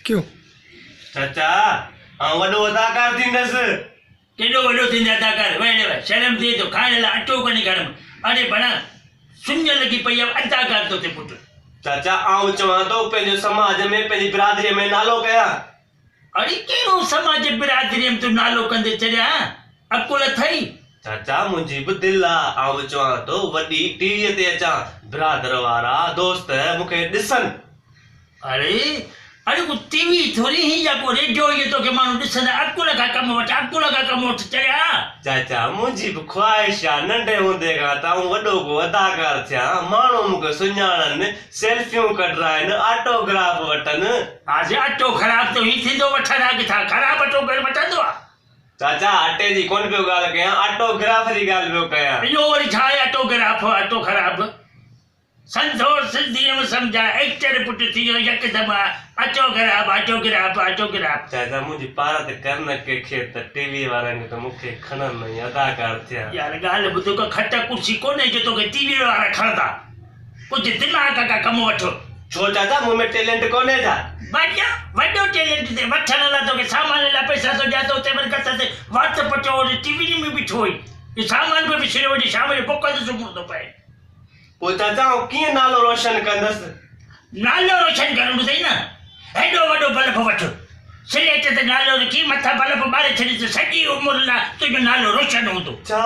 क्यों चाचा वॾो अदाकार थींदसि केॾो वॾो थींदे अदाकार वेह शर्म थिए थो खाइण लाइ अटो कोन्हे घर में अरे भला सुञ लॻी पई आहे अदाकार थो थिए पुटु चाचा आउं चवां थो पंहिंजे समाज में पंहिंजी बिरादरीअ में नालो कयां अरे कहिड़ो समाज बिरादरीअ में तूं नालो कंदे चढ़िया अकुल अथई चाचा मुंहिंजी बि दिलि आहे आउं चवां थो वॾी टीवीअ ते अचां बिरादर वारा दोस्त मूंखे ॾिसनि अरे अरे को टीवी थोड़ी ही या को रेडियो ये तो के माण्हू ॾिसंदा अकुल खां कमु वठ चढ़िया चाचा मुंहिंजी बि ख्वाहिश आहे नंढे हूंदे खां त आउं वॾो को अदाकार थियां माण्हू मूंखे सुञाणनि सेल्फियूं कढाइनि ऑटोग्राफ वठनि आज अटो ख़राब तो ही थींदो वठंदा किथां ख़राब अटो केरु वठंदो आहे चाचा अटे जी कोन पियो ॻाल्हि कयां ऑटोग्राफ जी ॻाल्हि पियो कयां इहो वरी छा आहे ऑटोग्राफ अटो ख़राब संतोष सिंधीअ में सम्झा एक्टर पुट थी वियो यकदमि ऑटोग्राफ चाचा मुंहिंजी पार ते करन कंहिंखे त टीवी वारनि त मूंखे खणनि अदाकार थिया यार ॻाल्हि ॿुधो का खट कुर्सी कोन्हे जो तोखे टीवी वारा खणंदा कुझु दिमाग़ खां कमु वठो छो चाचा मूं में टैलेंट कोन्हे छा बढ़िया वॾो टैलेंट ते वठण लाइ तोखे सामान लाइ पैसा थो ॾियां थो उते वरी कस ते वात पचो टीवी में बि ठोई इहो सामान बि विसरियो वञी शाम जो पोक ते सुम्हणो थो पए पोइ चाचा आउं कीअं नालो रोशन कंदसि नालो रोशन करणो अथई न हेॾो वॾो बल्ब वठ स्लेट ते नालो रखी मथां बल्ब ॿारे छॾी त सॼी उमिरि लाइ तुंहिंजो नालो रोशन हूंदो छा